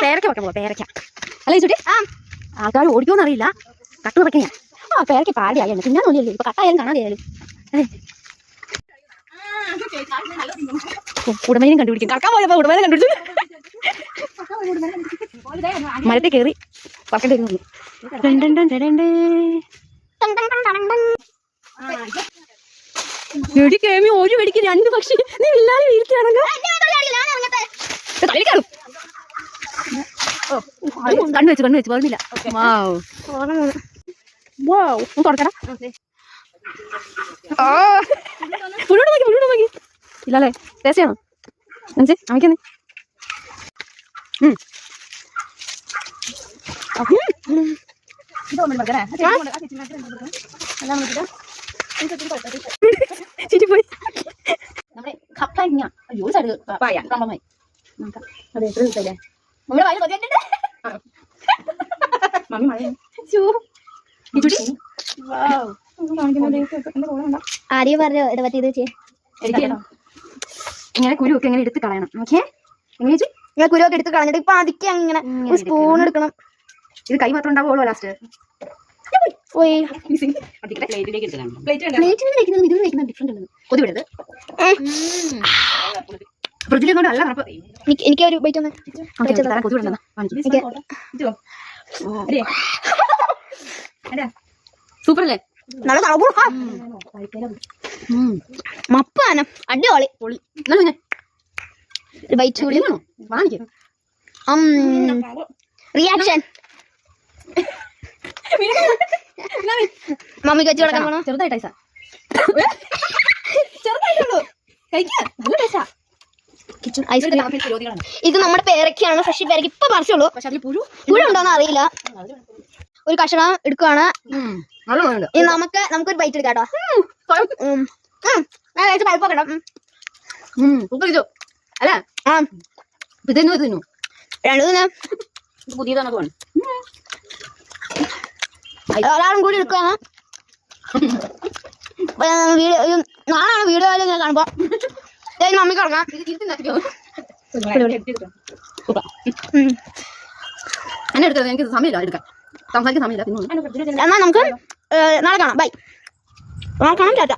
പേരക്ക വെക്കാൻ പോവാ. പേരക്ക അല്ലേ ചുട്ടി? ആൾക്കാർ ഓടിക്കുമെന്ന് അറിയില്ല. കട്ട് വെക്കാൻ പേരക്ക പാടിയായിരുന്നു. പിന്നെ തോന്നിയല്ലേ ഇപ്പൊ കട്ടായാലും കാണാതെയായാലും. ഉടമേനും കണ്ടുപിടിക്കും. കറക്കാൻ പോയപ്പോ ഉടമേനെ കണ്ടുപിടിച്ചു. മരത്തെ കയറി പറക്കേണ്ടി വരുന്നു. കേമി ഒരു വെടിക്ക് 2 പക്ഷി. നീ വില്ലാതെ വീഴ്ത്തിയാണല്ലോ. കണ്ണു വെച്ച് പറഞ്ഞില്ല. തുടക്കടാ. മുഴുവൻ നോക്കി ഇല്ലല്ലേ? ടേസ്റ്റ് ചെയ്യണോ മനസ്സി അമിക്കുന്നേ? ചിരിപ്പോയി. നമ്മുടെ കപ്പങ്ങ അയ്യോ സൈഡ് കമ്പമായി. അതെ എത്ര ദിവസമല്ലേ നമ്മുടെ വായിൽ കൊതിയിട്ടുണ്ട്. മമ്മി മഴ ആരെയും പറഞ്ഞോ ഇടപറ്റി ഇത് ഇങ്ങനെ കുരുവൊക്കെ ഇങ്ങനെ എടുത്ത് കളയണം. ഓക്കെ എങ്ങനെ ചേച്ചി? ഇങ്ങനെ കുരുവൊക്കെ എടുത്ത് കളഞ്ഞിട്ട് ഇപ്പൊ അതിക്ക് അങ്ങനെ സ്പൂൺ എടുക്കണം. ഇത് കൈ മാത്രം ഉണ്ടാവുള്ളൂ ലാസ്റ്റ്. പോയി കൊതിവിടത് ഫ്രിഡ്ജിലൊന്നും അല്ല. എനിക്ക് ഒരു ബൈറ്റ് ഒന്ന് കൊതിവിടണം. സൂപ്പർ അല്ലേ? നല്ല മപ്പാന അടിപൊളി പൊളി. ബൈറ്റ് കൂടി വാങ്ങിക്കും. റിയാക്ഷൻ മമ്മിക്ക് വെച്ച് കൊടുക്കാൻ പോണോ? ചെറുതായിട്ടാ ചെറുതായിട്ടുള്ളൂ. കഴിക്കാം നല്ല ടേസ്റ്റാ. ഇത് നമ്മുടെ പേരക്കയാണ്. ഫ്രഷ് പേരക്ക ഇപ്പൊ പറിച്ചുള്ളൂ. പക്ഷെ അതിൽ പുഴു ഉണ്ടോന്ന് അറിയില്ല. ഒരു കഷണം എടുക്കുവാണ്. നമുക്കൊരു ബൈറ്റ് എടുക്കാട്ടോ. പഴുപ്പൊക്കെ അല്ല തിന്നു പുതിയതാണ്. ഒരാളും കൂടി എടുക്കുകയാണ്. നാളാണ് വീഡിയോ കാണുമ്പോ മമ്മിക്ക് ഇറങ്ങാം. എന്നെ എടുത്തത് എനിക്ക് സമയമില്ല എടുക്കാൻ. സംസാരിക്കാൻ സമയമില്ല. എന്നാൽ നമുക്ക് നാളെ കാണാം. ബൈ. നാളെ കാണാം. ടാറ്റ.